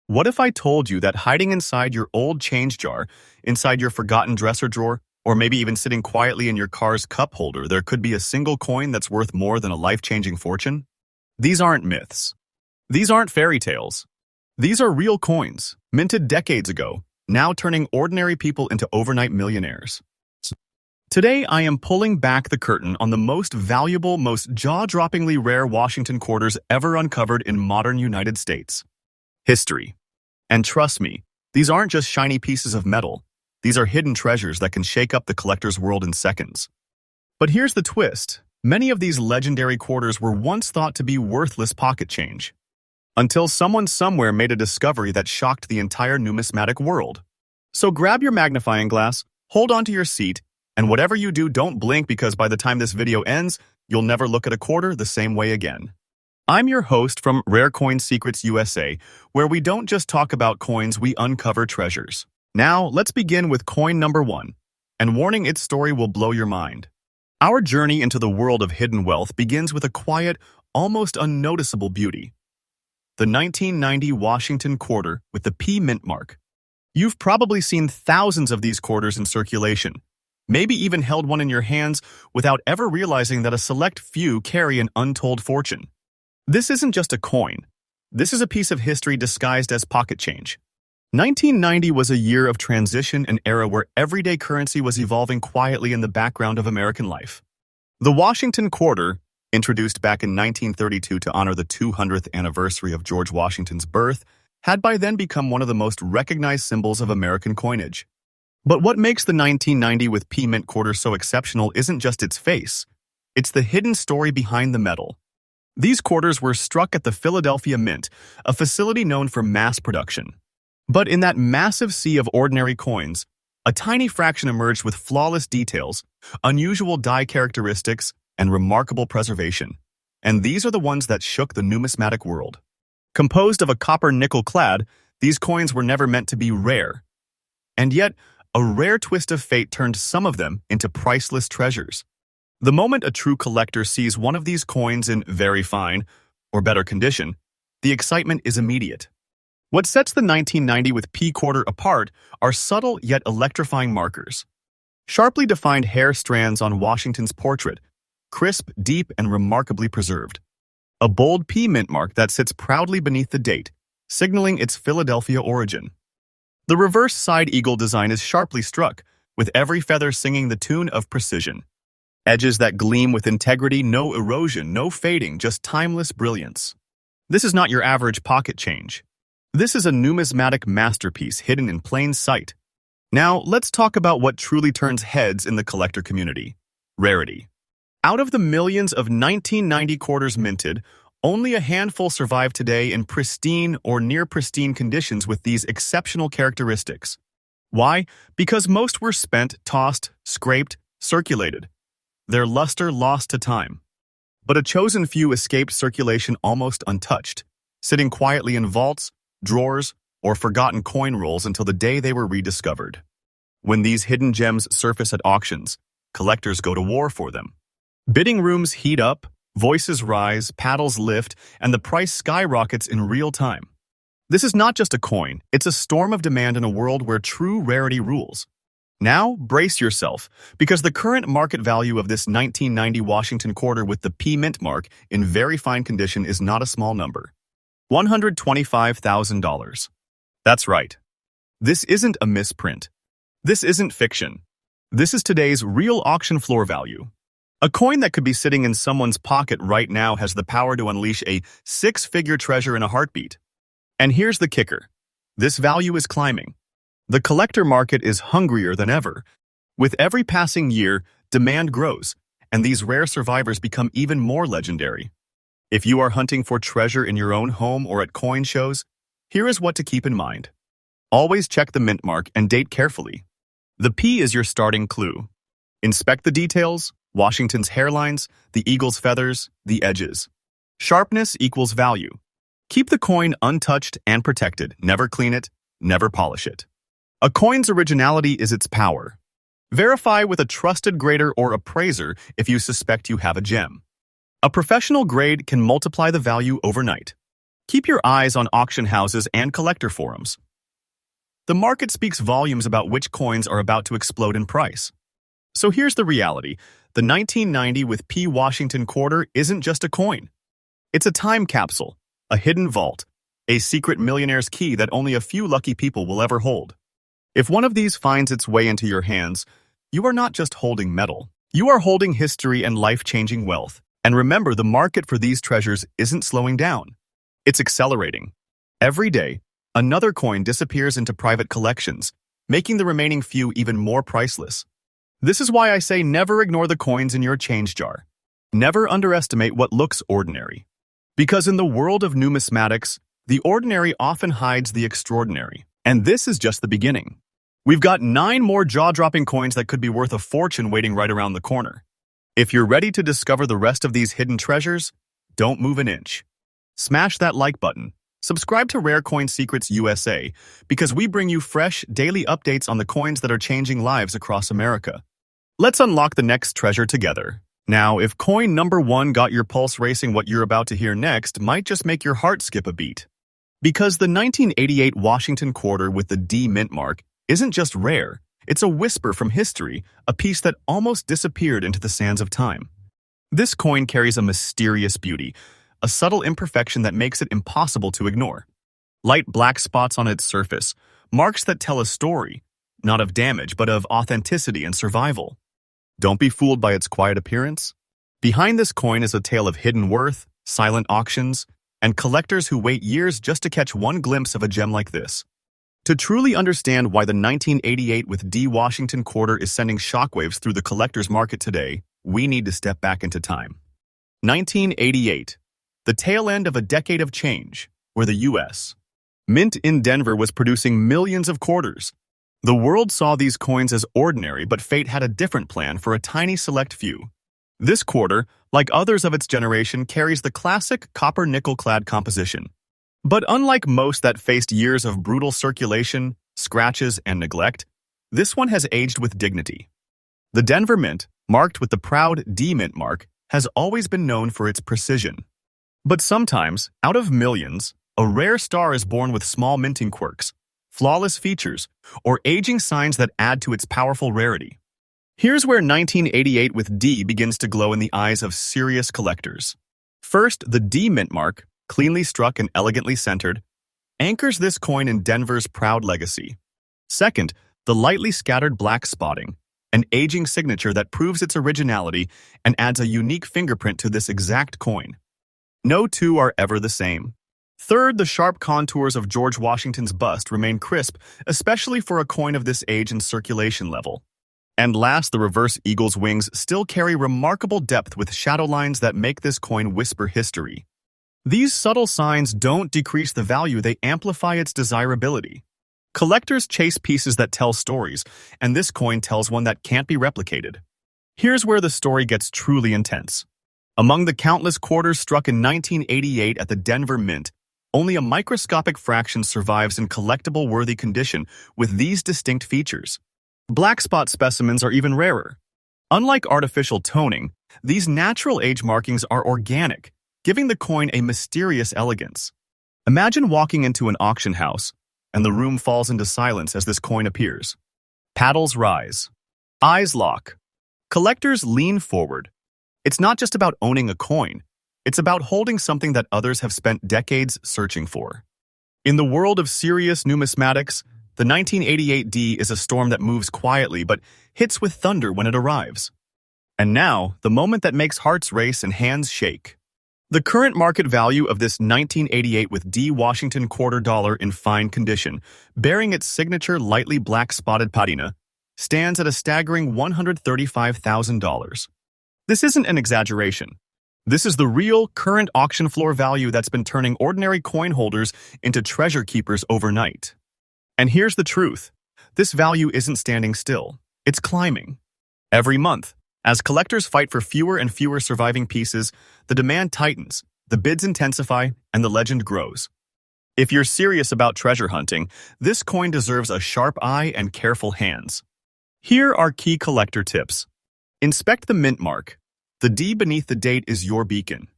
What if I told you that hiding inside your old change jar, inside your forgotten dresser drawer, or maybe even sitting quietly in your car's cup holder, there could be a single coin that's worth more than a life-changing fortune? These aren't myths. These aren't fairy tales. These are real coins, minted decades ago, now turning ordinary people into overnight millionaires. Today, I am pulling back the curtain on the most valuable, most jaw-droppingly rare Washington quarters ever uncovered in modern United States history. And trust me, these aren't just shiny pieces of metal. These are hidden treasures that can shake up the collector's world in seconds. But here's the twist. Many of these legendary quarters were once thought to be worthless pocket change, until someone somewhere made a discovery that shocked the entire numismatic world. So grab your magnifying glass, hold onto your seat, and whatever you do, don't blink, because by the time this video ends, you'll never look at a quarter the same way again. I'm your host from Rare Coin Secrets USA, where we don't just talk about coins, we uncover treasures. Now, let's begin with coin number 1. And warning, its story will blow your mind. Our journey into the world of hidden wealth begins with a quiet, almost unnoticeable beauty. The 1990 Washington quarter with the P mint mark. You've probably seen thousands of these quarters in circulation, maybe even held one in your hands without ever realizing that a select few carry an untold fortune. This isn't just a coin. This is a piece of history disguised as pocket change. 1990 was a year of transition, an era where everyday currency was evolving quietly in the background of American life. The Washington quarter, introduced back in 1932 to honor the 200th anniversary of George Washington's birth, had by then become one of the most recognized symbols of American coinage. But what makes the 1990 with P mint quarter so exceptional isn't just its face. It's the hidden story behind the metal. These quarters were struck at the Philadelphia Mint, a facility known for mass production. But in that massive sea of ordinary coins, a tiny fraction emerged with flawless details, unusual die characteristics, and remarkable preservation. And these are the ones that shook the numismatic world. Composed of a copper nickel clad, these coins were never meant to be rare. And yet, a rare twist of fate turned some of them into priceless treasures. The moment a true collector sees one of these coins in very fine, or better condition, the excitement is immediate. What sets the 1990 with P quarter apart are subtle yet electrifying markers. Sharply defined hair strands on Washington's portrait, crisp, deep, and remarkably preserved. A bold P mint mark that sits proudly beneath the date, signaling its Philadelphia origin. The reverse side eagle design is sharply struck, with every feather singing the tune of precision. Edges that gleam with integrity, no erosion, no fading, just timeless brilliance. This is not your average pocket change. This is a numismatic masterpiece hidden in plain sight. Now, let's talk about what truly turns heads in the collector community: rarity. Out of the millions of 1990 quarters minted, only a handful survive today in pristine or near-pristine conditions with these exceptional characteristics. Why? Because most were spent, tossed, scraped, circulated. Their luster lost to time. But a chosen few escaped circulation almost untouched, sitting quietly in vaults, drawers, or forgotten coin rolls until the day they were rediscovered. When these hidden gems surface at auctions, collectors go to war for them. Bidding rooms heat up, voices rise, paddles lift, and the price skyrockets in real time. This is not just a coin, it's a storm of demand in a world where true rarity rules. Now, brace yourself, because the current market value of this 1990 Washington quarter with the P mint mark in very fine condition is not a small number. $125,000. That's right. This isn't a misprint. This isn't fiction. This is today's real auction floor value. A coin that could be sitting in someone's pocket right now has the power to unleash a six-figure treasure in a heartbeat. And here's the kicker. This value is climbing. The collector market is hungrier than ever. With every passing year, demand grows, and these rare survivors become even more legendary. If you are hunting for treasure in your own home or at coin shows, here is what to keep in mind. Always check the mint mark and date carefully. The P is your starting clue. Inspect the details: Washington's hairlines, the eagle's feathers, the edges. Sharpness equals value. Keep the coin untouched and protected. Never clean it, never polish it. A coin's originality is its power. Verify with a trusted grader or appraiser if you suspect you have a gem. A professional grade can multiply the value overnight. Keep your eyes on auction houses and collector forums. The market speaks volumes about which coins are about to explode in price. So here's the reality. The 1990 with P. Washington quarter isn't just a coin. It's a time capsule, a hidden vault, a secret millionaire's key that only a few lucky people will ever hold. If one of these finds its way into your hands, you are not just holding metal. You are holding history and life-changing wealth. And remember, the market for these treasures isn't slowing down. It's accelerating. Every day, another coin disappears into private collections, making the remaining few even more priceless. This is why I say never ignore the coins in your change jar. Never underestimate what looks ordinary. Because in the world of numismatics, the ordinary often hides the extraordinary. And this is just the beginning. We've got 9 more jaw-dropping coins that could be worth a fortune waiting right around the corner. If you're ready to discover the rest of these hidden treasures, don't move an inch. Smash that like button. Subscribe to Rare Coin Secrets USA because we bring you fresh, daily updates on the coins that are changing lives across America. Let's unlock the next treasure together. Now, if coin number 1 got your pulse racing, what you're about to hear next might just make your heart skip a beat. Because the 1988 Washington quarter with the D mint mark isn't just rare, it's a whisper from history, a piece that almost disappeared into the sands of time. This coin carries a mysterious beauty, a subtle imperfection that makes it impossible to ignore. Light black spots on its surface, marks that tell a story, not of damage, but of authenticity and survival. Don't be fooled by its quiet appearance. Behind this coin is a tale of hidden worth, silent auctions, and collectors who wait years just to catch one glimpse of a gem like this. To truly understand why the 1988 with D Washington quarter is sending shockwaves through the collector's market today, we need to step back into time. 1988, the tail end of a decade of change, where the U.S. Mint in Denver was producing millions of quarters. The world saw these coins as ordinary, but fate had a different plan for a tiny select few. This quarter, like others of its generation, carries the classic copper-nickel-clad composition. But unlike most that faced years of brutal circulation, scratches, and neglect, this one has aged with dignity. The Denver Mint, marked with the proud D Mint mark, has always been known for its precision. But sometimes, out of millions, a rare star is born with small minting quirks, flawless features, or aging signs that add to its powerful rarity. Here's where 1988 with D begins to glow in the eyes of serious collectors. First, the D Mint mark, cleanly struck and elegantly centered, anchors this coin in Denver's proud legacy. Second, the lightly scattered black spotting, an aging signature that proves its originality and adds a unique fingerprint to this exact coin. No two are ever the same. Third, the sharp contours of George Washington's bust remain crisp, especially for a coin of this age and circulation level. And last, the reverse eagle's wings still carry remarkable depth with shadow lines that make this coin whisper history. These subtle signs don't decrease the value, they amplify its desirability. Collectors chase pieces that tell stories, and this coin tells one that can't be replicated. Here's where the story gets truly intense. Among the countless quarters struck in 1988 at the Denver Mint, only a microscopic fraction survives in collectible-worthy condition with these distinct features. Black spot specimens are even rarer. Unlike artificial toning, these natural age markings are organic, giving the coin a mysterious elegance. Imagine walking into an auction house, and the room falls into silence as this coin appears. Paddles rise. Eyes lock. Collectors lean forward. It's not just about owning a coin. It's about holding something that others have spent decades searching for. In the world of serious numismatics, the 1988 D is a storm that moves quietly but hits with thunder when it arrives. And now, the moment that makes hearts race and hands shake. The current market value of this 1988 with D Washington quarter dollar in fine condition, bearing its signature lightly black spotted patina, stands at a staggering $135,000. This isn't an exaggeration. This is the real, current auction floor value that's been turning ordinary coin holders into treasure keepers overnight. And here's the truth. This value isn't standing still. It's climbing. Every month, as collectors fight for fewer and fewer surviving pieces, the demand tightens, the bids intensify, and the legend grows. If you're serious about treasure hunting, this coin deserves a sharp eye and careful hands. Here are key collector tips. Inspect the mint mark. The D beneath the date is your beacon.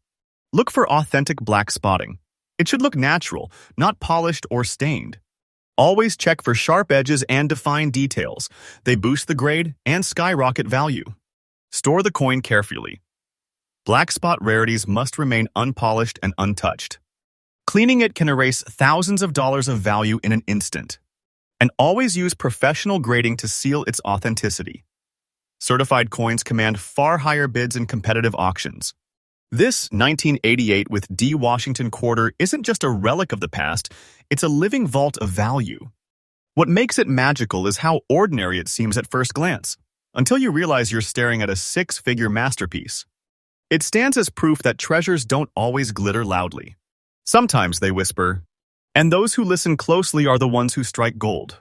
Look for authentic black spotting. It should look natural, not polished or stained. Always check for sharp edges and defined details. They boost the grade and skyrocket value. Store the coin carefully. Black spot rarities must remain unpolished and untouched. Cleaning it can erase thousands of dollars of value in an instant. And always use professional grading to seal its authenticity. Certified coins command far higher bids in competitive auctions. This 1988 with D Washington quarter isn't just a relic of the past, it's a living vault of value. What makes it magical is how ordinary it seems at first glance, until you realize you're staring at a six-figure masterpiece. It stands as proof that treasures don't always glitter loudly. Sometimes they whisper, and those who listen closely are the ones who strike gold.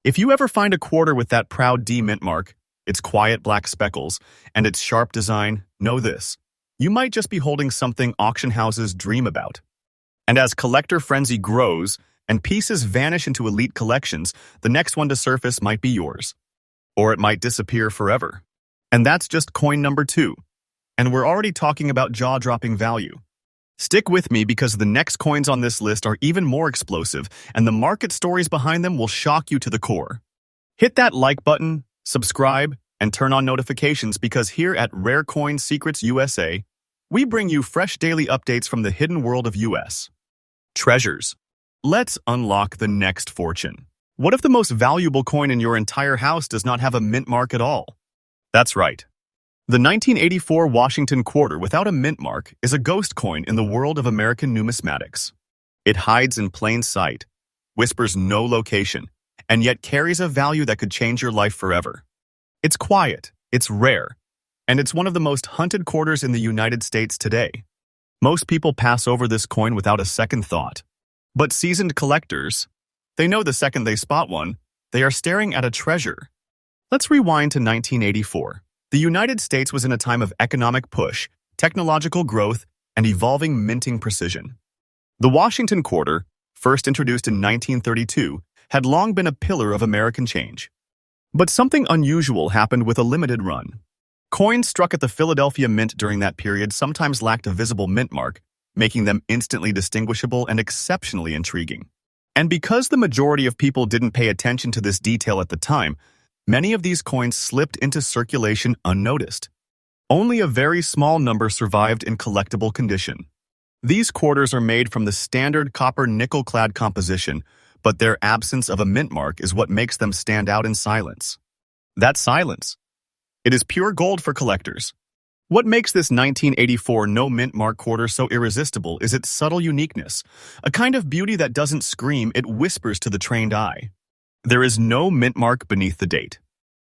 If you ever find a quarter with that proud D mint mark, its quiet black speckles, and its sharp design, know this. You might just be holding something auction houses dream about. And as collector frenzy grows and pieces vanish into elite collections, the next one to surface might be yours. Or it might disappear forever. And that's just coin number 2. And we're already talking about jaw-dropping value. Stick with me because the next coins on this list are even more explosive, and the market stories behind them will shock you to the core. Hit that like button, subscribe, and turn on notifications because here at Rare Coin Secrets USA, we bring you fresh daily updates from the hidden world of US treasures. Let's unlock the next fortune. What if the most valuable coin in your entire house does not have a mint mark at all? That's right. The 1984 Washington quarter without a mint mark is a ghost coin in the world of American numismatics. It hides in plain sight, whispers no location, and yet carries a value that could change your life forever. It's quiet, it's rare, and it's one of the most hunted quarters in the United States today. Most people pass over this coin without a second thought. But seasoned collectors, they know the second they spot one, they are staring at a treasure. Let's rewind to 1984. The United States was in a time of economic push, technological growth, and evolving minting precision. The Washington quarter, first introduced in 1932, had long been a pillar of American change. But something unusual happened with a limited run. Coins struck at the Philadelphia Mint during that period sometimes lacked a visible mint mark, making them instantly distinguishable and exceptionally intriguing. And because the majority of people didn't pay attention to this detail at the time, many of these coins slipped into circulation unnoticed. Only a very small number survived in collectible condition. These quarters are made from the standard copper nickel-clad composition, but their absence of a mint mark is what makes them stand out in silence. That silence. It is pure gold for collectors. What makes this 1984 no mint mark quarter so irresistible is its subtle uniqueness, a kind of beauty that doesn't scream, it whispers to the trained eye. There is no mint mark beneath the date.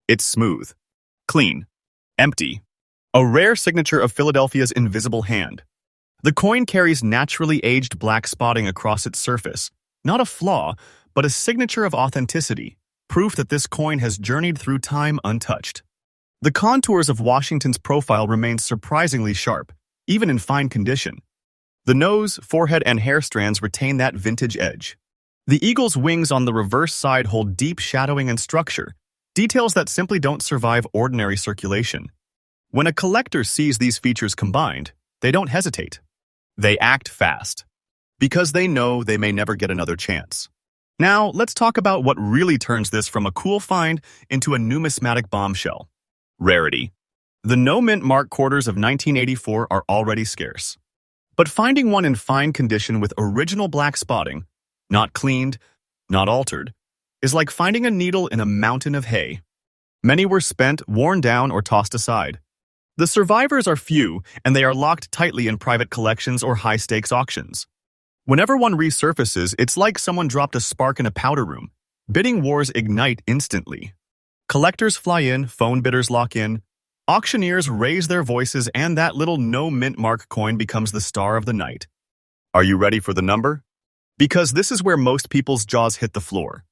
It's smooth, clean, empty, a rare signature of Philadelphia's invisible hand. The coin carries naturally aged black spotting across its surface, not a flaw, but a signature of authenticity, proof that this coin has journeyed through time untouched. The contours of Washington's profile remain surprisingly sharp, even in fine condition. The nose, forehead, and hair strands retain that vintage edge. The eagle's wings on the reverse side hold deep shadowing and structure, details that simply don't survive ordinary circulation. When a collector sees these features combined, they don't hesitate. They act fast, because they know they may never get another chance. Now, let's talk about what really turns this from a cool find into a numismatic bombshell. Rarity. The no-mint mark quarters of 1984 are already scarce. But finding one in fine condition with original black spotting, not cleaned, not altered, is like finding a needle in a mountain of hay. Many were spent, worn down, or tossed aside. The survivors are few, and they are locked tightly in private collections or high-stakes auctions. Whenever one resurfaces, it's like someone dropped a spark in a powder room. Bidding wars ignite instantly. Collectors fly in, phone bidders lock in, auctioneers raise their voices, and that little no-mint mark coin becomes the star of the night. Are you ready for the number? Because this is where most people's jaws hit the floor.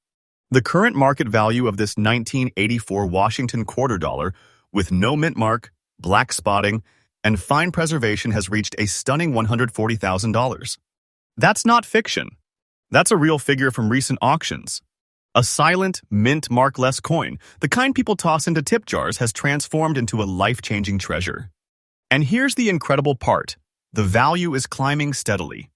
The current market value of this 1984 Washington quarter dollar with no mint mark, black spotting, and fine preservation has reached a stunning $140,000. That's not fiction. That's a real figure from recent auctions. A silent, mint markless coin, the kind people toss into tip jars, has transformed into a life-changing treasure. And here's the incredible part. The value is climbing steadily.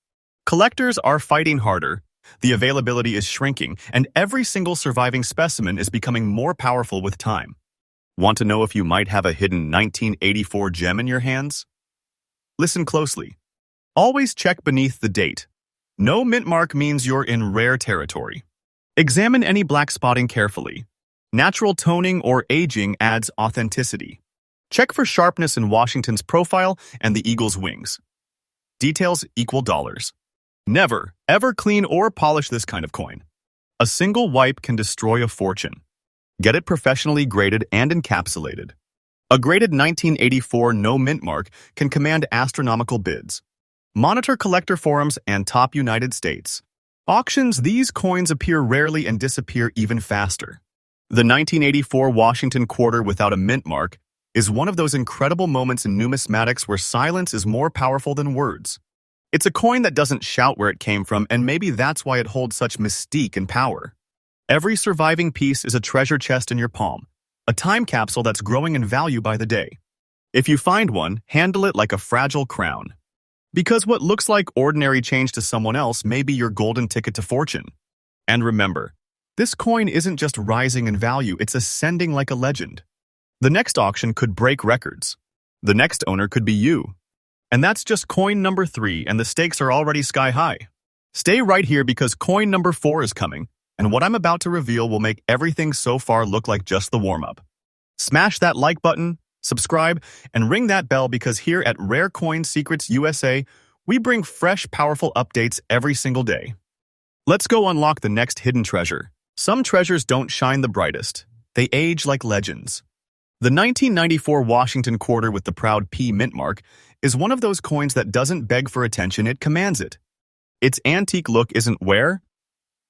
Collectors are fighting harder, the availability is shrinking, and every single surviving specimen is becoming more powerful with time. Want to know if you might have a hidden 1984 gem in your hands? Listen closely. Always check beneath the date. No mint mark means you're in rare territory. Examine any black spotting carefully. Natural toning or aging adds authenticity. Check for sharpness in Washington's profile and the eagle's wings. Details equal dollars. Never, ever clean or polish this kind of coin. A single wipe can destroy a fortune. Get it professionally graded and encapsulated. A graded 1984 no mint mark can command astronomical bids. Monitor collector forums and top United States. Auctions, these coins appear rarely and disappear even faster. The 1984 Washington quarter without a mint mark is one of those incredible moments in numismatics where silence is more powerful than words. It's a coin that doesn't shout where it came from, and maybe that's why it holds such mystique and power. Every surviving piece is a treasure chest in your palm, a time capsule that's growing in value by the day. If you find one, handle it like a fragile crown. Because what looks like ordinary change to someone else may be your golden ticket to fortune. And remember, this coin isn't just rising in value, it's ascending like a legend. The next auction could break records. The next owner could be you. And that's just coin number 3, and the stakes are already sky high. Stay right here because coin number 4 is coming, and what I'm about to reveal will make everything so far look like just the warm-up. Smash that like button, subscribe, and ring that bell because here at Rare Coin Secrets USA, we bring fresh, powerful updates every single day. Let's go unlock the next hidden treasure. Some treasures don't shine the brightest. They age like legends. The 1994 Washington quarter with the proud P mint mark is one of those coins that doesn't beg for attention, it commands it. Its antique look isn't wear.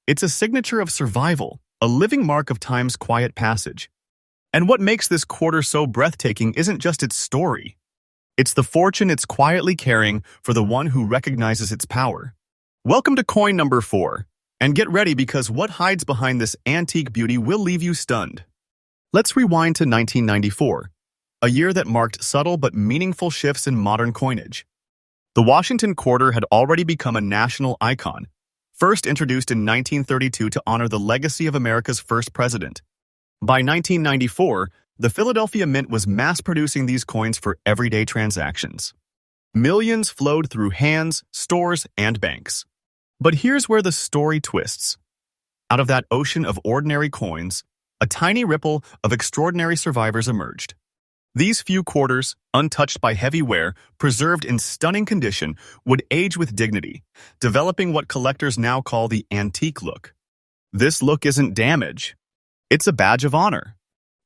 It's a signature of survival, a living mark of time's quiet passage. And what makes this quarter so breathtaking isn't just its story. It's the fortune it's quietly carrying for the one who recognizes its power. Welcome to coin number 4, and get ready because what hides behind this antique beauty will leave you stunned. Let's rewind to 1994, a year that marked subtle but meaningful shifts in modern coinage. The Washington quarter had already become a national icon, first introduced in 1932 to honor the legacy of America's first president. By 1994, the Philadelphia Mint was mass-producing these coins for everyday transactions. Millions flowed through hands, stores, and banks. But here's where the story twists. Out of that ocean of ordinary coins, a tiny ripple of extraordinary survivors emerged. These few quarters, untouched by heavy wear, preserved in stunning condition, would age with dignity, developing what collectors now call the antique look. This look isn't damage. It's a badge of honor.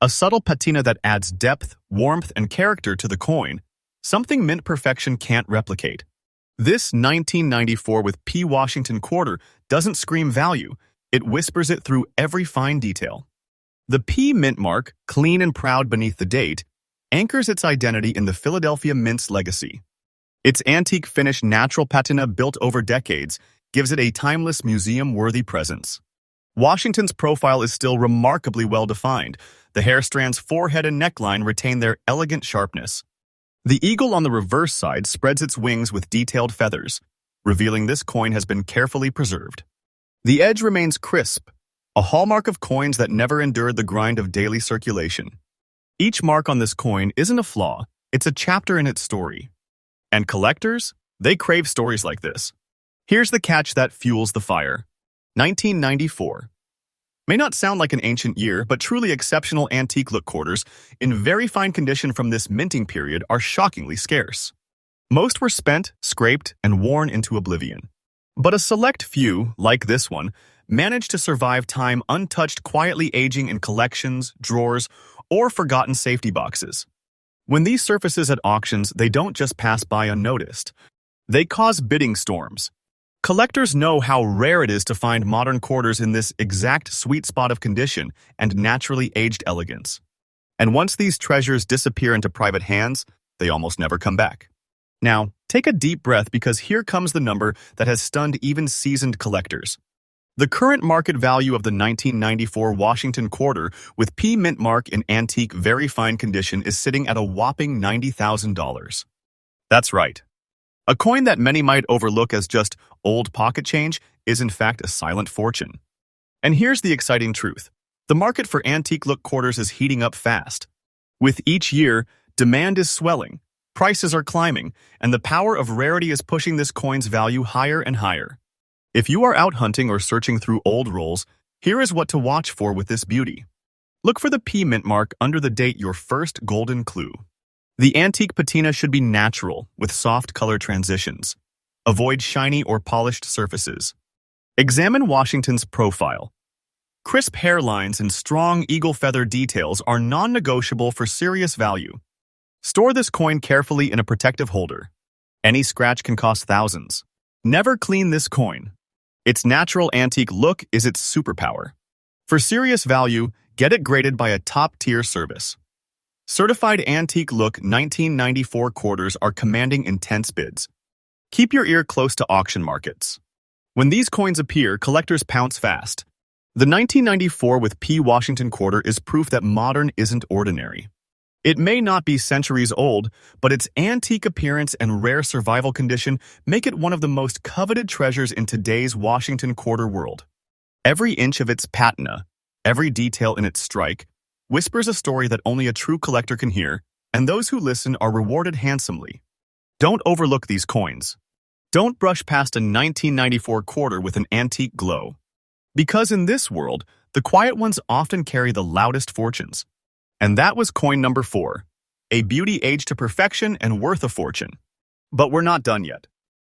A subtle patina that adds depth, warmth, and character to the coin, something mint perfection can't replicate. This 1994 with P. Washington quarter doesn't scream value, it whispers it through every fine detail. The P mint mark, clean and proud beneath the date, anchors its identity in the Philadelphia Mint's legacy. Its antique finish natural patina built over decades gives it a timeless museum-worthy presence. Washington's profile is still remarkably well-defined. The hair strand's forehead and neckline retain their elegant sharpness. The eagle on the reverse side spreads its wings with detailed feathers, revealing this coin has been carefully preserved. The edge remains crisp, a hallmark of coins that never endured the grind of daily circulation. Each mark on this coin isn't a flaw, it's a chapter in its story. And collectors, they crave stories like this. Here's the catch that fuels the fire. 1994. May not sound like an ancient year, but truly exceptional antique look quarters in very fine condition from this minting period are shockingly scarce. Most were spent, scraped, and worn into oblivion. But a select few, like this one, managed to survive time untouched, quietly aging in collections, drawers, or forgotten safety boxes. When these surfaces at auctions, they don't just pass by unnoticed. They cause bidding storms. Collectors know how rare it is to find modern quarters in this exact sweet spot of condition and naturally aged elegance. And once these treasures disappear into private hands, they almost never come back. Now, take a deep breath because here comes the number that has stunned even seasoned collectors. The current market value of the 1994 Washington quarter with P mint mark in antique very fine condition is sitting at a whopping $90,000. That's right. A coin that many might overlook as just old pocket change is in fact a silent fortune. And here's the exciting truth. The market for antique-look quarters is heating up fast. With each year, demand is swelling, prices are climbing, and the power of rarity is pushing this coin's value higher and higher. If you are out hunting or searching through old rolls, here is what to watch for with this beauty. Look for the P mint mark under the date, your first golden clue. The antique patina should be natural, with soft color transitions. Avoid shiny or polished surfaces. Examine Washington's profile. Crisp hairlines and strong eagle feather details are non-negotiable for serious value. Store this coin carefully in a protective holder. Any scratch can cost thousands. Never clean this coin. Its natural antique look is its superpower. For serious value, get it graded by a top-tier service. Certified antique look 1994 quarters are commanding intense bids. Keep your ear close to auction markets. When these coins appear, collectors pounce fast. The 1994 with P Washington quarter is proof that modern isn't ordinary. It may not be centuries old, but its antique appearance and rare survival condition make it one of the most coveted treasures in today's Washington quarter world. Every inch of its patina, every detail in its strike, whispers a story that only a true collector can hear, and those who listen are rewarded handsomely. Don't overlook these coins. Don't brush past a 1994 quarter with an antique glow. Because in this world, the quiet ones often carry the loudest fortunes. And that was coin number 4, a beauty aged to perfection and worth a fortune. But we're not done yet.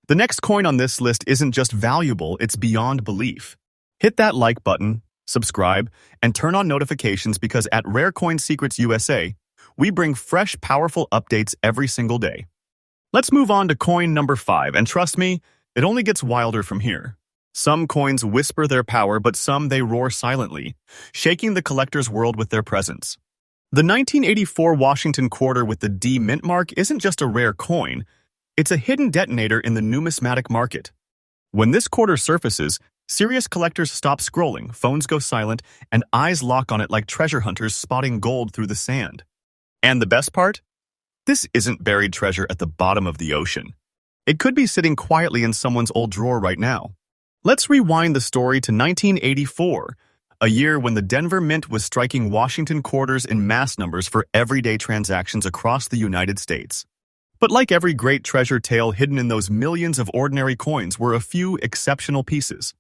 The next coin on this list isn't just valuable, it's beyond belief. Hit that like button, subscribe, and turn on notifications because at Rare Coin Secrets USA, we bring fresh, powerful updates every single day. Let's move on to coin number 5, and trust me, it only gets wilder from here. Some coins whisper their power, but some they roar silently, shaking the collector's world with their presence. The 1984 Washington quarter with the D mint mark isn't just a rare coin, it's a hidden detonator in the numismatic market. When this quarter surfaces, serious collectors stop scrolling, phones go silent, and eyes lock on it like treasure hunters spotting gold through the sand. And the best part? This isn't buried treasure at the bottom of the ocean. It could be sitting quietly in someone's old drawer right now. Let's rewind the story to 1984, a year when the Denver Mint was striking Washington quarters in mass numbers for everyday transactions across the United States. But like every great treasure tale, hidden in those millions of ordinary coins were a few exceptional pieces.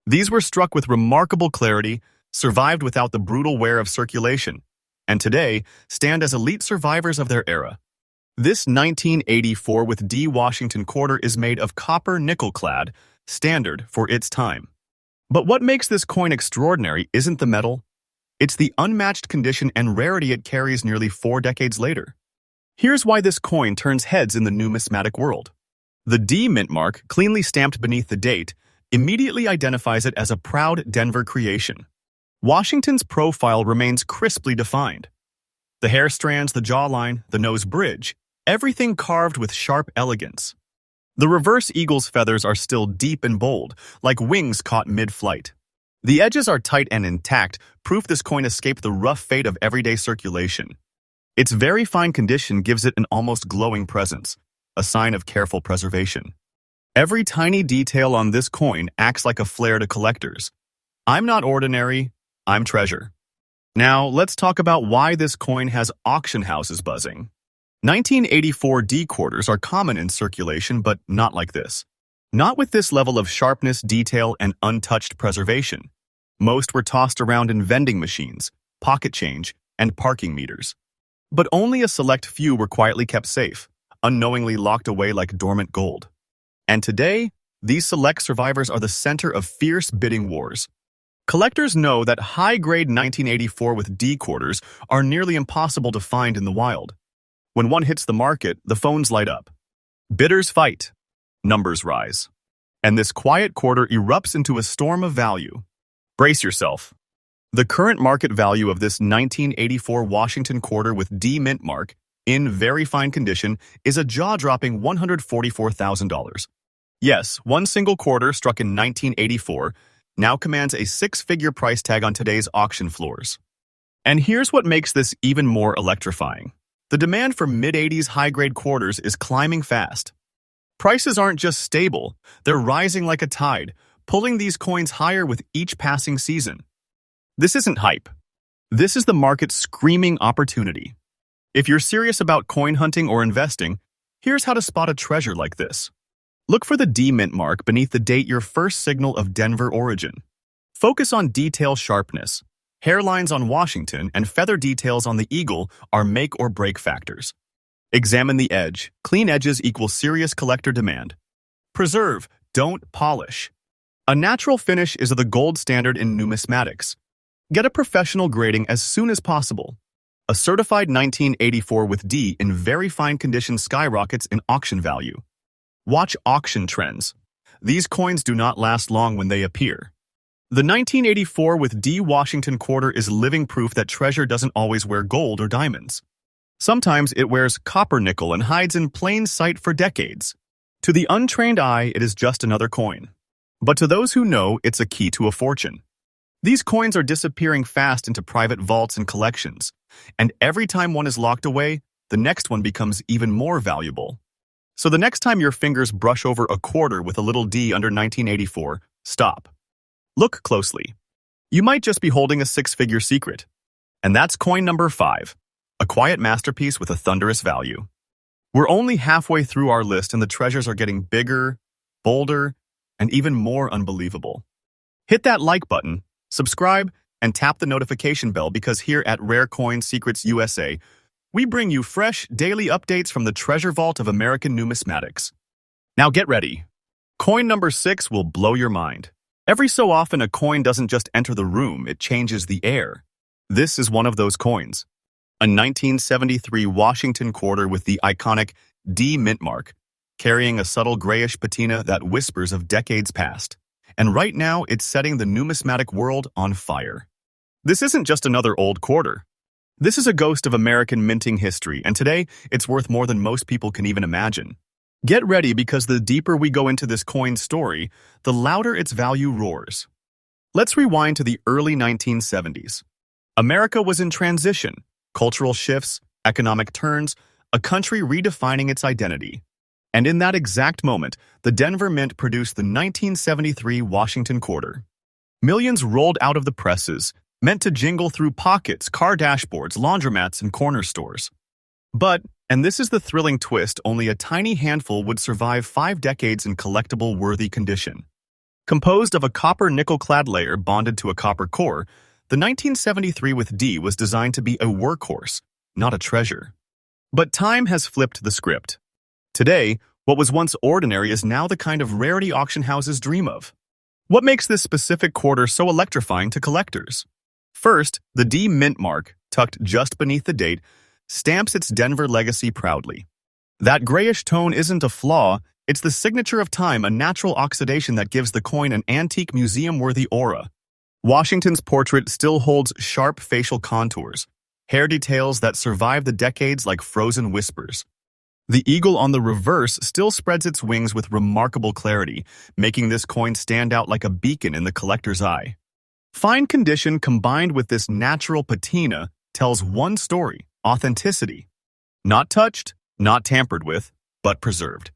These were struck with remarkable clarity, survived without the brutal wear of circulation, and today stand as elite survivors of their era. This 1984 with D Washington quarter is made of copper nickel-clad, standard for its time. But what makes this coin extraordinary isn't the metal, it's the unmatched condition and rarity it carries nearly 4 decades later. Here's why this coin turns heads in the numismatic world. The D mint mark, cleanly stamped beneath the date, immediately identifies it as a proud Denver creation. Washington's profile remains crisply defined. The hair strands, the jawline, the nose bridge, everything carved with sharp elegance. The reverse eagle's feathers are still deep and bold, like wings caught mid-flight. The edges are tight and intact, proof this coin escaped the rough fate of everyday circulation. Its very fine condition gives it an almost glowing presence, a sign of careful preservation. Every tiny detail on this coin acts like a flare to collectors. I'm not ordinary, I'm treasure. Now, let's talk about why this coin has auction houses buzzing. 1984 D quarters are common in circulation, but not like this. Not with this level of sharpness, detail, and untouched preservation. Most were tossed around in vending machines, pocket change, and parking meters. But only a select few were quietly kept safe, unknowingly locked away like dormant gold. And today, these select survivors are the center of fierce bidding wars. Collectors know that high-grade 1984 with D quarters are nearly impossible to find in the wild. When one hits the market, the phones light up. Bidders fight. Numbers rise. And this quiet quarter erupts into a storm of value. Brace yourself. The current market value of this 1984 Washington quarter with D mint mark, in very fine condition, is a jaw-dropping $144,000. Yes, one single quarter struck in 1984 now commands a 6-figure price tag on today's auction floors. And here's what makes this even more electrifying. The demand for mid-80s high-grade quarters is climbing fast. Prices aren't just stable, they're rising like a tide, pulling these coins higher with each passing season. This isn't hype. This is the market screaming opportunity. If you're serious about coin hunting or investing, here's how to spot a treasure like this. Look for the D mint mark beneath the date your first signal of Denver origin. Focus on detail sharpness. Hairlines on Washington and feather details on the eagle are make or break factors. Examine the edge. Clean edges equal serious collector demand. Preserve, don't polish. A natural finish is the gold standard in numismatics. Get a professional grading as soon as possible. A certified 1984 with D in very fine condition skyrockets in auction value. Watch auction trends. These coins do not last long when they appear. The 1984 with D Washington quarter is living proof that treasure doesn't always wear gold or diamonds. Sometimes it wears copper nickel and hides in plain sight for decades. To the untrained eye, it is just another coin. But to those who know, it's a key to a fortune. These coins are disappearing fast into private vaults and collections, and every time one is locked away, the next one becomes even more valuable. So the next time your fingers brush over a quarter with a little D under 1984, stop. Look closely. You might just be holding a six-figure secret. And that's coin number 5, a quiet masterpiece with a thunderous value. We're only halfway through our list and the treasures are getting bigger, bolder, and even more unbelievable. Hit that like button, subscribe, and tap the notification bell because here at Rare Coin Secrets USA, we bring you fresh, daily updates from the treasure vault of American numismatics. Now get ready. Coin number 6 will blow your mind. Every so often, a coin doesn't just enter the room, it changes the air. This is one of those coins. A 1973 Washington quarter with the iconic D mint mark, carrying a subtle grayish patina that whispers of decades past. And right now, it's setting the numismatic world on fire. This isn't just another old quarter. This is a ghost of American minting history, and today, it's worth more than most people can even imagine. Get ready because the deeper we go into this coin's story, the louder its value roars. Let's rewind to the early 1970s. America was in transition, cultural shifts, economic turns, a country redefining its identity. And in that exact moment, the Denver Mint produced the 1973 Washington quarter. Millions rolled out of the presses, meant to jingle through pockets, car dashboards, laundromats, and corner stores. But, and this is the thrilling twist, only a tiny handful would survive 5 decades in collectible-worthy condition. Composed of a copper nickel-clad layer bonded to a copper core, the 1973 with D was designed to be a workhorse, not a treasure. But time has flipped the script. Today, what was once ordinary is now the kind of rarity auction houses dream of. What makes this specific quarter so electrifying to collectors? First, the D mint mark, tucked just beneath the date, stamps its Denver legacy proudly. That grayish tone isn't a flaw, it's the signature of time, a natural oxidation that gives the coin an antique museum-worthy aura. Washington's portrait still holds sharp facial contours, hair details that survive the decades like frozen whispers. The eagle on the reverse still spreads its wings with remarkable clarity, making this coin stand out like a beacon in the collector's eye. Fine condition combined with this natural patina tells one story: authenticity. Not touched, not tampered with, but preserved.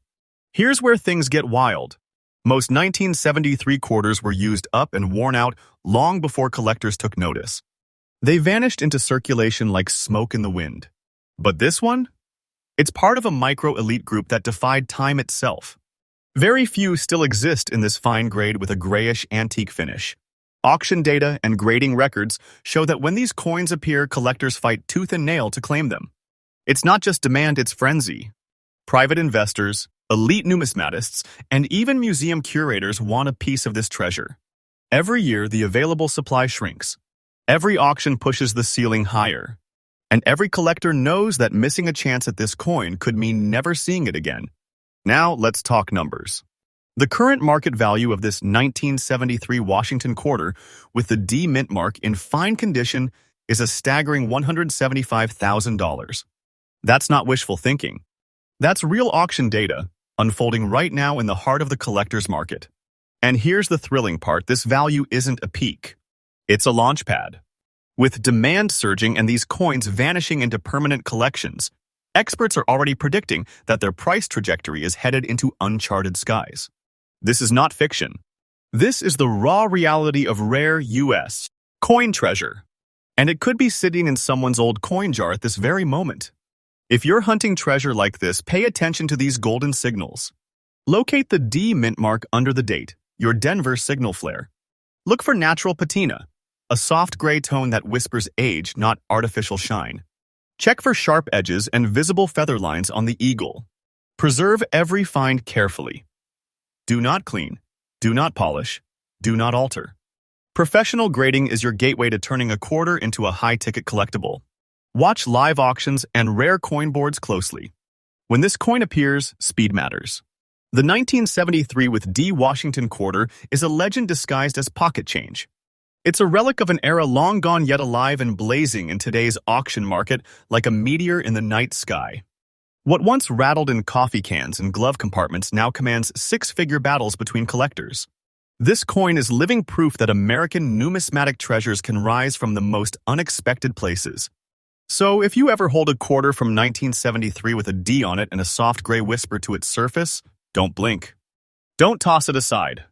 Here's where things get wild. Most 1973 quarters were used up and worn out long before collectors took notice. They vanished into circulation like smoke in the wind. But this one? It's part of a micro-elite group that defied time itself. Very few still exist in this fine grade with a grayish antique finish. Auction data and grading records show that when these coins appear, collectors fight tooth and nail to claim them. It's not just demand, it's frenzy. Private investors, elite numismatists, and even museum curators want a piece of this treasure. Every year, the available supply shrinks. Every auction pushes the ceiling higher. And every collector knows that missing a chance at this coin could mean never seeing it again. Now, let's talk numbers. The current market value of this 1973 Washington quarter with the D mint mark in fine condition is a staggering $175,000. That's not wishful thinking. That's real auction data, unfolding right now in the heart of the collector's market. And here's the thrilling part: this value isn't a peak. It's a launch pad. With demand surging and these coins vanishing into permanent collections, Experts are already predicting that their price trajectory is headed into uncharted skies. This is not fiction. This is the raw reality of rare U.S. coin treasure. And it could be sitting in someone's old coin jar at this very moment. If you're hunting treasure like this, pay attention to these golden signals. Locate the D mint mark under the date, your Denver signal flare. Look for natural patina, a soft gray tone that whispers age, not artificial shine. Check for sharp edges and visible feather lines on the eagle. Preserve every find carefully. Do not clean, do not polish, do not alter. Professional grading is your gateway to turning a quarter into a high-ticket collectible. Watch live auctions and rare coin boards closely. When this coin appears, speed matters. The 1973 with D Washington quarter is a legend disguised as pocket change. It's a relic of an era long gone yet alive and blazing in today's auction market like a meteor in the night sky. What once rattled in coffee cans and glove compartments now commands six-figure battles between collectors. This coin is living proof that American numismatic treasures can rise from the most unexpected places. So if you ever hold a quarter from 1973 with a D on it and a soft gray whisper to its surface, don't blink. Don't toss it aside.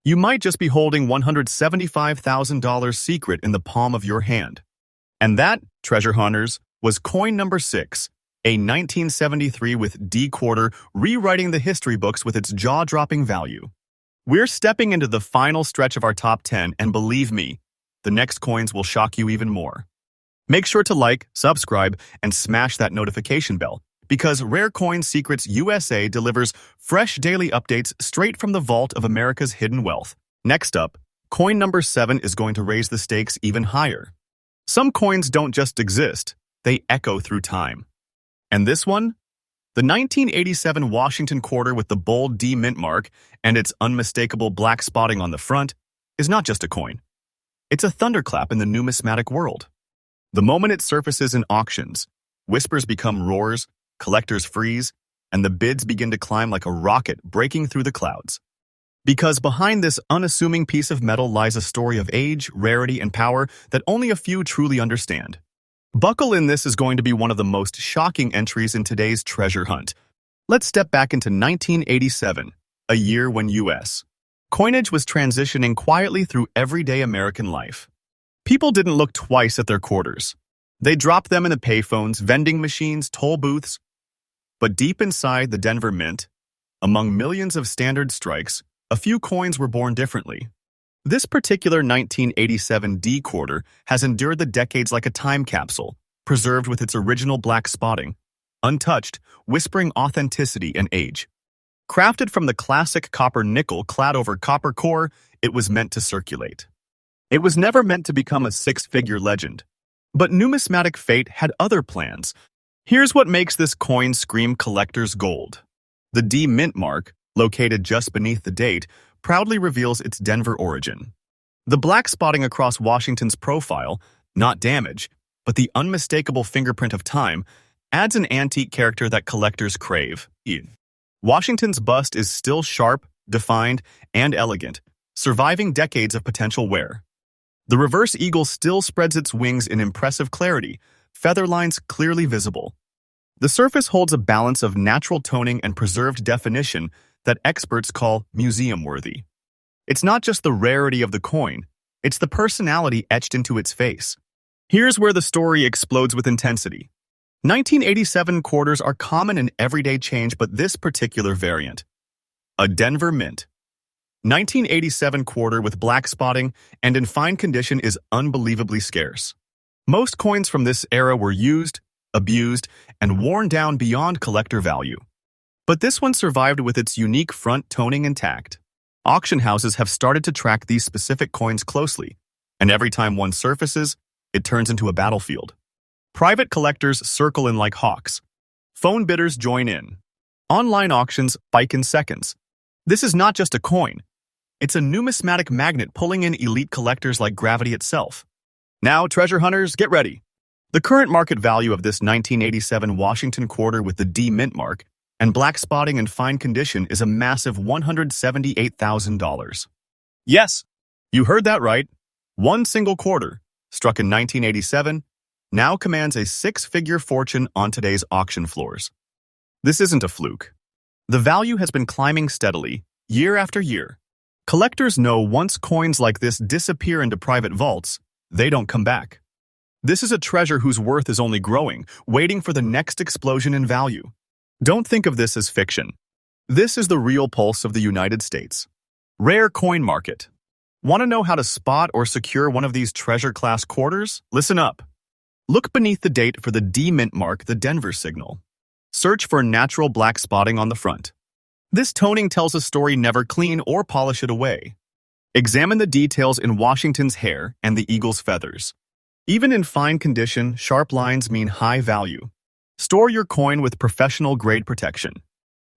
You might just be holding $175,000 secret in the palm of your hand. And that, treasure hunters, was coin number 6, a 1973 with D quarter rewriting the history books with its jaw-dropping value. We're stepping into the final stretch of our top 10, and believe me, the next coins will shock you even more. Make sure to like, subscribe, and smash that notification bell, because Rare Coin Secrets USA delivers fresh daily updates straight from the vault of America's hidden wealth. Next up, coin number 7 is going to raise the stakes even higher. Some coins don't just exist, they echo through time. And this one? The 1987 Washington quarter with the bold D mint mark and its unmistakable black spotting on the front is not just a coin. It's a thunderclap in the numismatic world. The moment it surfaces in auctions, whispers become roars, collectors freeze, and the bids begin to climb like a rocket breaking through the clouds. Because behind this unassuming piece of metal lies a story of age, rarity, and power that only a few truly understand. Buckle in, this is going to be one of the most shocking entries in today's treasure hunt. Let's step back into 1987, a year when U.S. coinage was transitioning quietly through everyday American life. People didn't look twice at their quarters. They dropped them in the payphones, vending machines, toll booths. But deep inside the Denver Mint, among millions of standard strikes, a few coins were born differently. This particular 1987 D quarter has endured the decades like a time capsule, preserved with its original black spotting, untouched, whispering authenticity and age. Crafted from the classic copper nickel clad over copper core, it was meant to circulate. It was never meant to become a six-figure legend. But numismatic fate had other plans. Here's what makes this coin scream collector's gold. The D mint mark, located just beneath the date, proudly reveals its Denver origin. The black spotting across Washington's profile, not damage, but the unmistakable fingerprint of time, adds an antique character that collectors crave. Washington's bust is still sharp, defined, and elegant, surviving decades of potential wear. The reverse eagle still spreads its wings in impressive clarity, feather lines clearly visible. The surface holds a balance of natural toning and preserved definition that experts call museum-worthy. It's not just the rarity of the coin, it's the personality etched into its face. Here's where the story explodes with intensity. 1987 quarters are common in everyday change, but this particular variant, a Denver Mint, 1987 quarter with black spotting and in fine condition, is unbelievably scarce. Most coins from this era were used, abused, and worn down beyond collector value. But this one survived with its unique front toning intact. Auction houses have started to track these specific coins closely, and every time one surfaces, it turns into a battlefield. Private collectors circle in like hawks. Phone bidders join in. Online auctions spike in seconds. This is not just a coin. It's a numismatic magnet pulling in elite collectors like gravity itself. Now, treasure hunters, get ready. The current market value of this 1987 Washington quarter with the D mint mark and black spotting in fine condition is a massive $178,000. Yes, you heard that right. One single quarter, struck in 1987, now commands a six-figure fortune on today's auction floors. This isn't a fluke. The value has been climbing steadily, year after year. Collectors know once coins like this disappear into private vaults, they don't come back. This is a treasure whose worth is only growing, waiting for the next explosion in value. Don't think of this as fiction. This is the real pulse of the United States. Rare coin market. Want to know how to spot or secure one of these treasure-class quarters? Listen up. Look beneath the date for the D mint mark, the Denver signal. Search for natural black spotting on the front. This toning tells a story, never clean or polish it away. Examine the details in Washington's hair and the eagle's feathers. Even in fine condition, sharp lines mean high value. Store your coin with professional grade protection.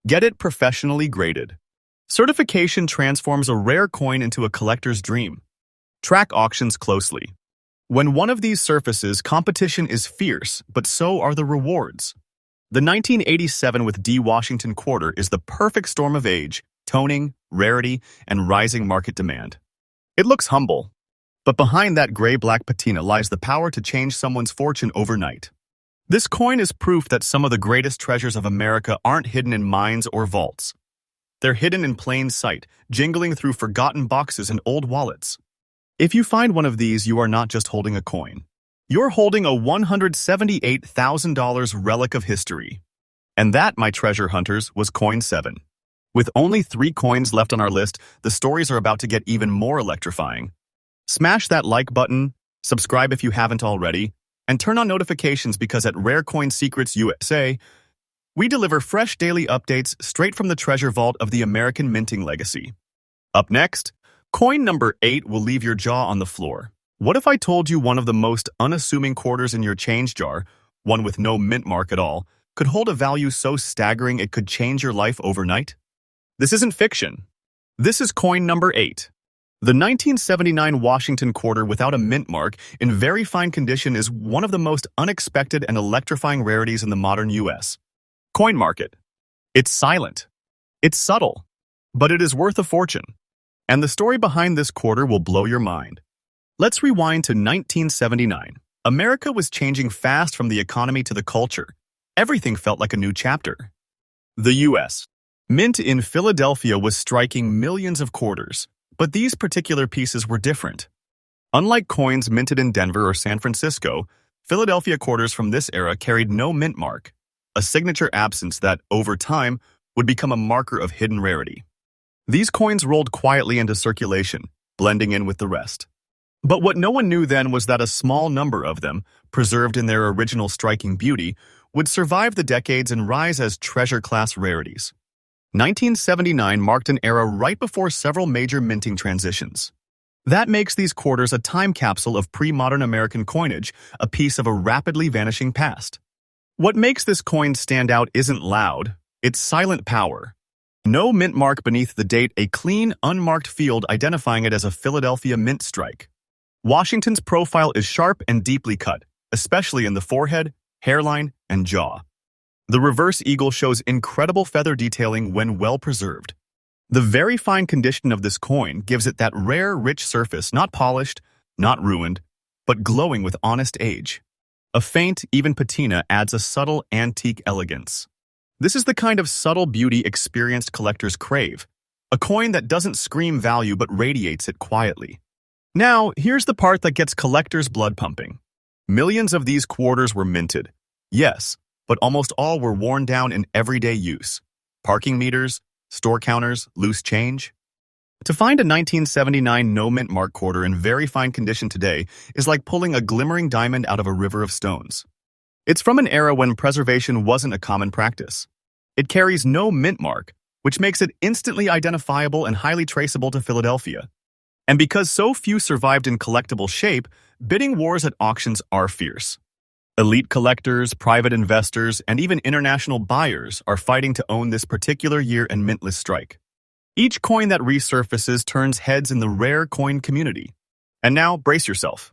Get it professionally graded. Certification transforms a rare coin into a collector's dream. Track auctions closely. When one of these surfaces, competition is fierce, but so are the rewards. The 1987 with D Washington quarter is the perfect storm of age, toning, rarity, and rising market demand. It looks humble, but behind that gray-black patina lies the power to change someone's fortune overnight. This coin is proof that some of the greatest treasures of America aren't hidden in mines or vaults. They're hidden in plain sight, jingling through forgotten boxes and old wallets. If you find one of these, you are not just holding a coin. You're holding a $178,000 relic of history. And that, my treasure hunters, was coin 7. With only 3 coins left on our list, the stories are about to get even more electrifying. Smash that like button, subscribe if you haven't already, and turn on notifications because at Rare Coin Secrets USA, we deliver fresh daily updates straight from the treasure vault of the American minting legacy. Up next, coin number 8 will leave your jaw on the floor. What if I told you one of the most unassuming quarters in your change jar, one with no mint mark at all, could hold a value so staggering it could change your life overnight? This isn't fiction. This is coin number 8. The 1979 Washington quarter without a mint mark in very fine condition is one of the most unexpected and electrifying rarities in the modern U.S. coin market. It's silent. It's subtle. But it is worth a fortune. And the story behind this quarter will blow your mind. Let's rewind to 1979. America was changing fast from the economy to the culture. Everything felt like a new chapter. The U.S. Mint in Philadelphia was striking millions of quarters, but these particular pieces were different. Unlike coins minted in Denver or San Francisco, Philadelphia quarters from this era carried no mint mark, a signature absence that, over time, would become a marker of hidden rarity. These coins rolled quietly into circulation, blending in with the rest. But what no one knew then was that a small number of them, preserved in their original striking beauty, would survive the decades and rise as treasure-class rarities. 1979 marked an era right before several major minting transitions. That makes these quarters a time capsule of pre-modern American coinage, a piece of a rapidly vanishing past. What makes this coin stand out isn't loud, it's silent power. No mint mark beneath the date, a clean, unmarked field identifying it as a Philadelphia mint strike. Washington's profile is sharp and deeply cut, especially in the forehead, hairline, and jaw. The reverse eagle shows incredible feather detailing when well preserved. The very fine condition of this coin gives it that rare, rich surface, not polished, not ruined, but glowing with honest age. A faint, even patina adds a subtle, antique elegance. This is the kind of subtle beauty experienced collectors crave, a coin that doesn't scream value but radiates it quietly. Now, here's the part that gets collectors' blood pumping. Millions of these quarters were minted. Yes, but almost all were worn down in everyday use. Parking meters, store counters, loose change. To find a 1979 no-mint mark quarter in very fine condition today is like pulling a glimmering diamond out of a river of stones. It's from an era when preservation wasn't a common practice. It carries no mint mark, which makes it instantly identifiable and highly traceable to Philadelphia. And because so few survived in collectible shape, bidding wars at auctions are fierce. Elite collectors, private investors, and even international buyers are fighting to own this particular year and mintless strike. Each coin that resurfaces turns heads in the rare coin community. And now, brace yourself.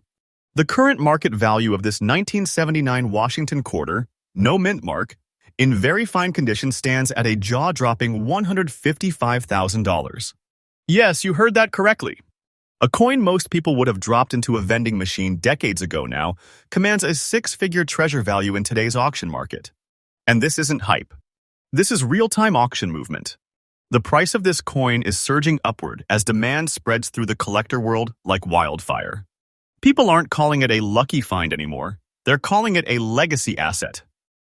The current market value of this 1979 Washington quarter, no mint mark, in very fine condition stands at a jaw-dropping $155,000. Yes, you heard that correctly. A coin most people would have dropped into a vending machine decades ago now commands a six-figure treasure value in today's auction market. And this isn't hype. This is real-time auction movement. The price of this coin is surging upward as demand spreads through the collector world like wildfire. People aren't calling it a lucky find anymore. They're calling it a legacy asset.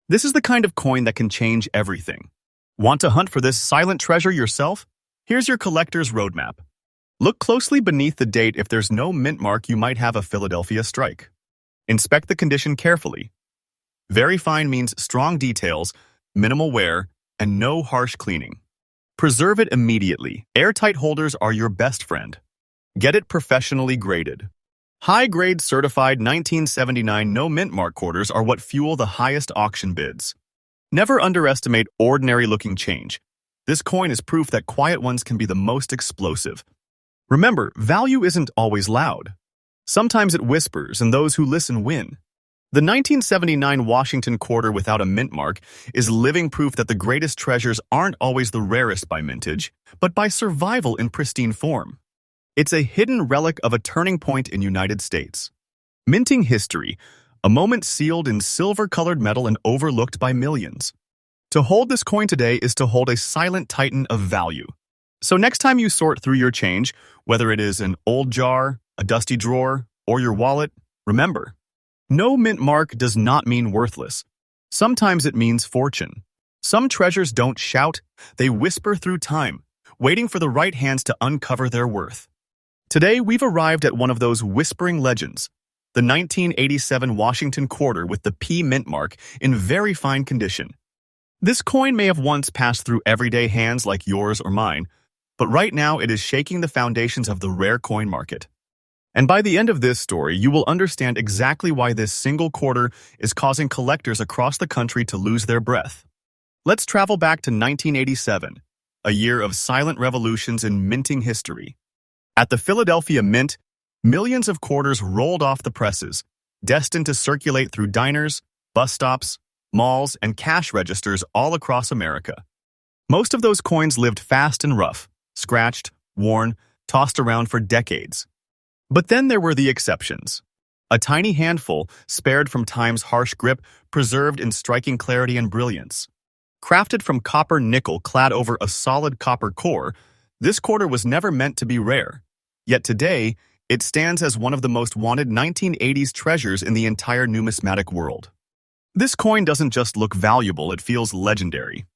This is the kind of coin that can change everything. Want to hunt for this silent treasure yourself? Here's your collector's roadmap. Look closely beneath the date. If there's no mint mark, you might have a Philadelphia strike. Inspect the condition carefully. Very fine means strong details, minimal wear, and no harsh cleaning. Preserve it immediately. Airtight holders are your best friend. Get it professionally graded. High-grade certified 1979 no mint mark quarters are what fuel the highest auction bids. Never underestimate ordinary-looking change. This coin is proof that quiet ones can be the most explosive. Remember, value isn't always loud. Sometimes it whispers, and those who listen win. The 1979 Washington quarter without a mint mark is living proof that the greatest treasures aren't always the rarest by mintage, but by survival in pristine form. It's a hidden relic of a turning point in United States. Minting history, a moment sealed in silver-colored metal and overlooked by millions. To hold this coin today is to hold a silent titan of value. So next time you sort through your change, whether it is an old jar, a dusty drawer, or your wallet, remember, no mint mark does not mean worthless. Sometimes it means fortune. Some treasures don't shout, they whisper through time, waiting for the right hands to uncover their worth. Today, we've arrived at one of those whispering legends, the 1987 Washington quarter with the P mint mark in very fine condition. This coin may have once passed through everyday hands like yours or mine, but right now it is shaking the foundations of the rare coin market. And by the end of this story, you will understand exactly why this single quarter is causing collectors across the country to lose their breath. Let's travel back to 1987, a year of silent revolutions in minting history. At the Philadelphia Mint, millions of quarters rolled off the presses, destined to circulate through diners, bus stops, malls, and cash registers all across America. Most of those coins lived fast and rough, scratched, worn, tossed around for decades. But then there were the exceptions. A tiny handful, spared from time's harsh grip, preserved in striking clarity and brilliance. Crafted from copper nickel clad over a solid copper core, this quarter was never meant to be rare. Yet today, it stands as one of the most wanted 1980s treasures in the entire numismatic world. This coin doesn't just look valuable, it feels legendary.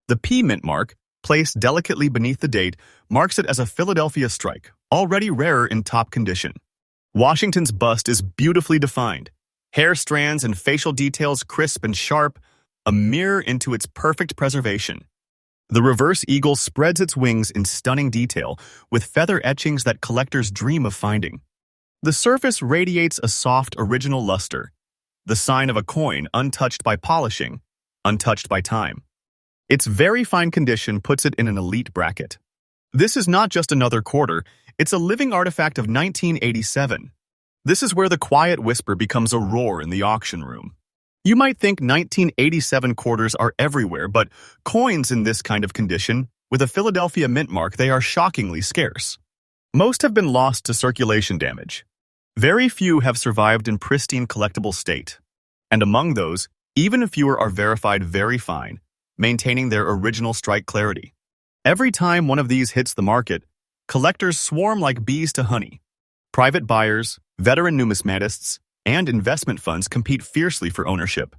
The P mint mark, placed delicately beneath the date, marks it as a Philadelphia strike, already rarer in top condition. Washington's bust is beautifully defined, hair strands and facial details crisp and sharp, a mirror into its perfect preservation. The reverse eagle spreads its wings in stunning detail, with feather etchings that collectors dream of finding. The surface radiates a soft, original luster, the sign of a coin untouched by polishing, untouched by time. Its very fine condition puts it in an elite bracket. This is not just another quarter, it's a living artifact of 1987. This is where the quiet whisper becomes a roar in the auction room. You might think 1987 quarters are everywhere, but coins in this kind of condition, with a Philadelphia mint mark, they are shockingly scarce. Most have been lost to circulation damage. Very few have survived in pristine collectible state. And among those, even fewer are verified very fine, maintaining their original strike clarity. Every time one of these hits the market, collectors swarm like bees to honey. Private buyers, veteran numismatists, and investment funds compete fiercely for ownership.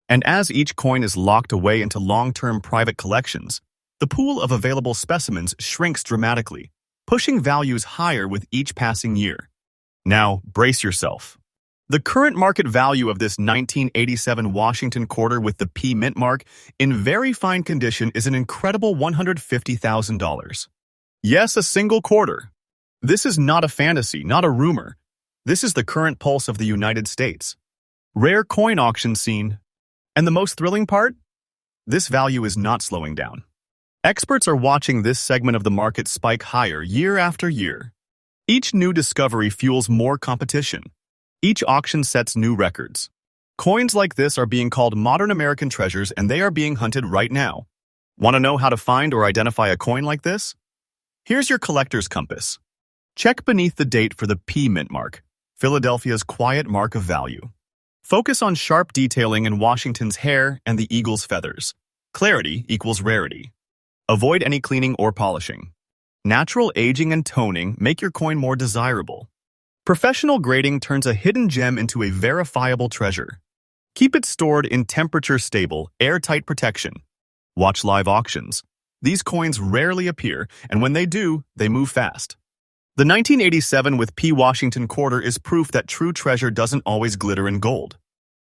And as each coin is locked away into long-term private collections, the pool of available specimens shrinks dramatically, pushing values higher with each passing year. Now, brace yourself. The current market value of this 1987 Washington quarter with the P mint mark in very fine condition is an incredible $150,000. Yes, a single quarter. This is not a fantasy, not a rumor. This is the current pulse of the United States. Rare coin auction scene. And the most thrilling part? This value is not slowing down. Experts are watching this segment of the market spike higher year after year. Each new discovery fuels more competition. Each auction sets new records. Coins like this are being called modern American treasures, and they are being hunted right now. Want to know how to find or identify a coin like this? Here's your collector's compass. Check beneath the date for the P mint mark, Philadelphia's quiet mark of value. Focus on sharp detailing in Washington's hair and the eagle's feathers. Clarity equals rarity. Avoid any cleaning or polishing. Natural aging and toning make your coin more desirable. Professional grading turns a hidden gem into a verifiable treasure. Keep it stored in temperature-stable, airtight protection. Watch live auctions. These coins rarely appear, and when they do, they move fast. The 1987 with P Washington quarter is proof that true treasure doesn't always glitter in gold.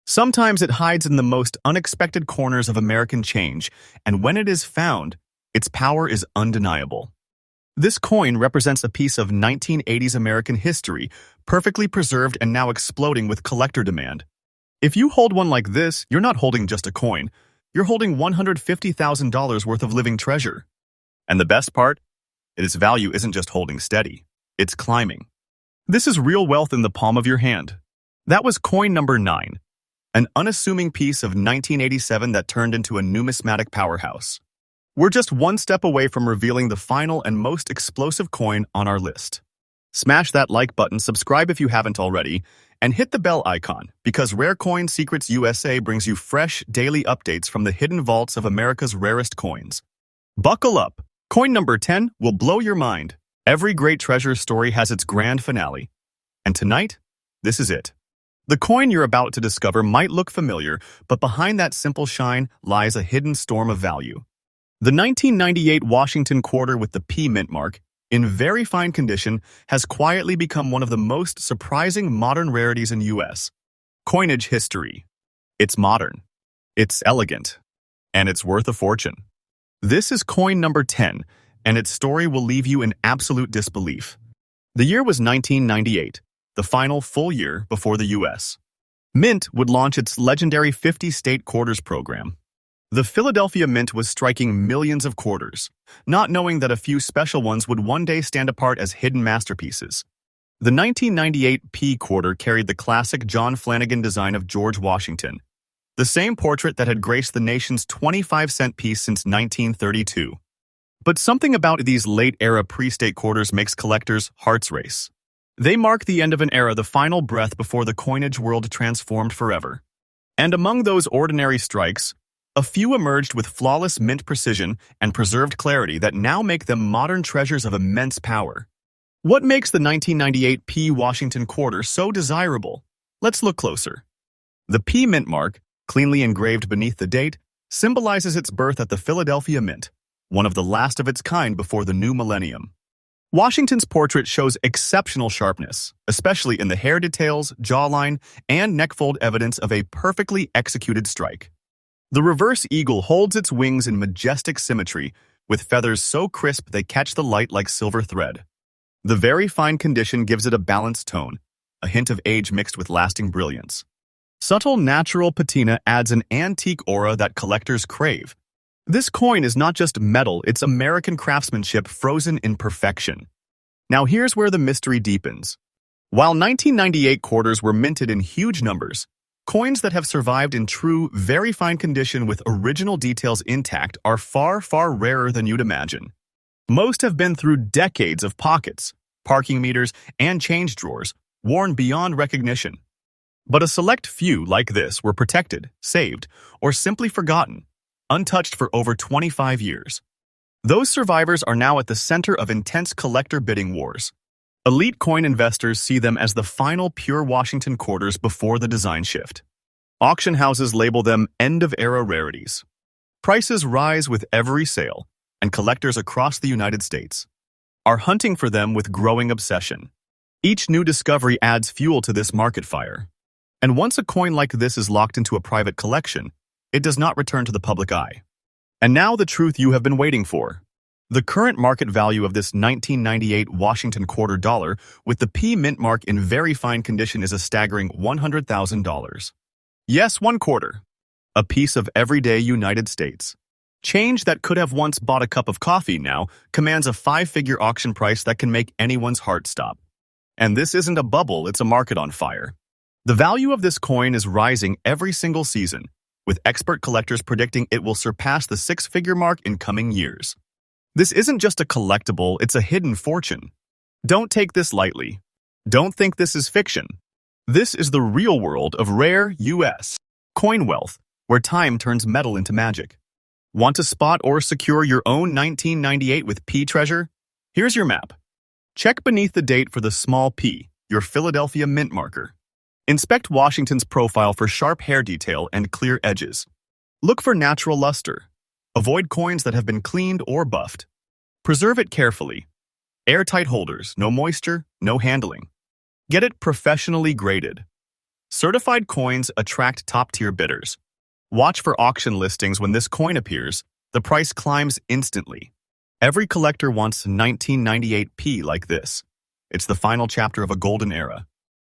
Sometimes it hides in the most unexpected corners of American change, and when it is found, its power is undeniable. This coin represents a piece of 1980s American history, perfectly preserved and now exploding with collector demand. If you hold one like this, you're not holding just a coin. You're holding $150,000 worth of living treasure. And the best part? Its value isn't just holding steady. It's climbing. This is real wealth in the palm of your hand. That was coin number 9, an unassuming piece of 1987 that turned into a numismatic powerhouse. We're just one step away from revealing the final and most explosive coin on our list. Smash that like button, subscribe if you haven't already, and hit the bell icon because Rare Coin Secrets USA brings you fresh, daily updates from the hidden vaults of America's rarest coins. Buckle up! Coin number 10 will blow your mind. Every great treasure story has its grand finale. And tonight, this is it. The coin you're about to discover might look familiar, but behind that simple shine lies a hidden storm of value. The 1998 Washington quarter with the P mint mark, in very fine condition, has quietly become one of the most surprising modern rarities in U.S. coinage history. It's modern, it's elegant, and it's worth a fortune. This is coin number 10, and its story will leave you in absolute disbelief. The year was 1998, the final full year before the U.S. Mint would launch its legendary 50-state quarters program. The Philadelphia Mint was striking millions of quarters, not knowing that a few special ones would one day stand apart as hidden masterpieces. The 1998 P quarter carried the classic John Flanagan design of George Washington, the same portrait that had graced the nation's 25-cent piece since 1932. But something about these late-era pre-state quarters makes collectors' hearts race. They mark the end of an era, the final breath before the coinage world transformed forever. And among those ordinary strikes, a few emerged with flawless mint precision and preserved clarity that now make them modern treasures of immense power. What makes the 1998 P Washington quarter so desirable? Let's look closer. The P mint mark, cleanly engraved beneath the date, symbolizes its birth at the Philadelphia Mint, one of the last of its kind before the new millennium. Washington's portrait shows exceptional sharpness, especially in the hair details, jawline, and neckfold, evidence of a perfectly executed strike. The reverse eagle holds its wings in majestic symmetry, with feathers so crisp they catch the light like silver thread. The very fine condition gives it a balanced tone, a hint of age mixed with lasting brilliance. Subtle natural patina adds an antique aura that collectors crave. This coin is not just metal, it's American craftsmanship frozen in perfection. Now here's where the mystery deepens. While 1998 quarters were minted in huge numbers, coins that have survived in true, very fine condition with original details intact are far, far rarer than you'd imagine. Most have been through decades of pockets, parking meters, and change drawers, worn beyond recognition. But a select few like this were protected, saved, or simply forgotten, untouched for over 25 years. Those survivors are now at the center of intense collector bidding wars. Elite coin investors see them as the final pure Washington quarters before the design shift. Auction houses label them end-of-era rarities. Prices rise with every sale, and collectors across the United States are hunting for them with growing obsession. Each new discovery adds fuel to this market fire. And once a coin like this is locked into a private collection, it does not return to the public eye. And now the truth you have been waiting for. The current market value of this 1998 Washington quarter dollar with the P mint mark in very fine condition is a staggering $100,000. Yes, one quarter. A piece of everyday United States. Change that could have once bought a cup of coffee now commands a 5-figure auction price that can make anyone's heart stop. And this isn't a bubble, it's a market on fire. The value of this coin is rising every single season, with expert collectors predicting it will surpass the 6-figure mark in coming years. This isn't just a collectible, it's a hidden fortune. Don't take this lightly. Don't think this is fiction. This is the real world of rare U.S. coin wealth, where time turns metal into magic. Want to spot or secure your own 1998 with P treasure? Here's your map. Check beneath the date for the small p, your Philadelphia mint marker. Inspect Washington's profile for sharp hair detail and clear edges. Look for natural luster. Avoid coins that have been cleaned or buffed. Preserve it carefully. Airtight holders, no moisture, no handling. Get it professionally graded. Certified coins attract top-tier bidders. Watch for auction listings when this coin appears. The price climbs instantly. Every collector wants 1998p like this. It's the final chapter of a golden era.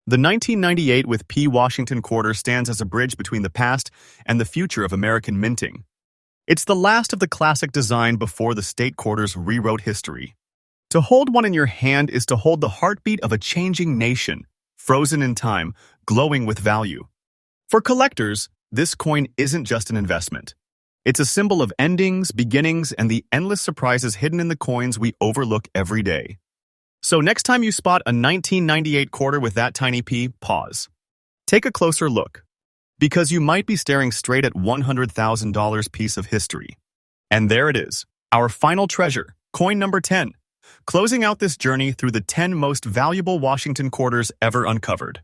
The 1998 with P Washington quarter stands as a bridge between the past and the future of American minting. It's the last of the classic design before the state quarters rewrote history. To hold one in your hand is to hold the heartbeat of a changing nation, frozen in time, glowing with value. For collectors, this coin isn't just an investment. It's a symbol of endings, beginnings, and the endless surprises hidden in the coins we overlook every day. So next time you spot a 1998 quarter with that tiny p, pause. Take a closer look, because you might be staring straight at $100,000 piece of history. And there it is, our final treasure, coin number 10, closing out this journey through the 10 most valuable Washington quarters ever uncovered.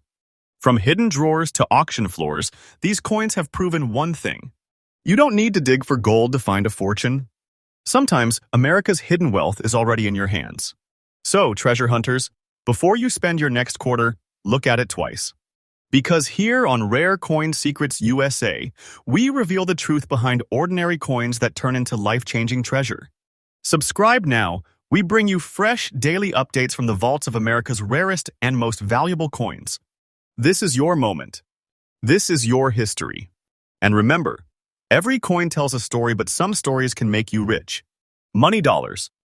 From hidden drawers to auction floors, these coins have proven one thing. You don't need to dig for gold to find a fortune. Sometimes, America's hidden wealth is already in your hands. So, treasure hunters, before you spend your next quarter, look at it twice. Because here on Rare Coin Secrets USA, we reveal the truth behind ordinary coins that turn into life-changing treasure. Subscribe now. We bring you fresh, daily updates from the vaults of America's rarest and most valuable coins. This is your moment. This is your history. And remember, every coin tells a story, but some stories can make you rich. Money dollars.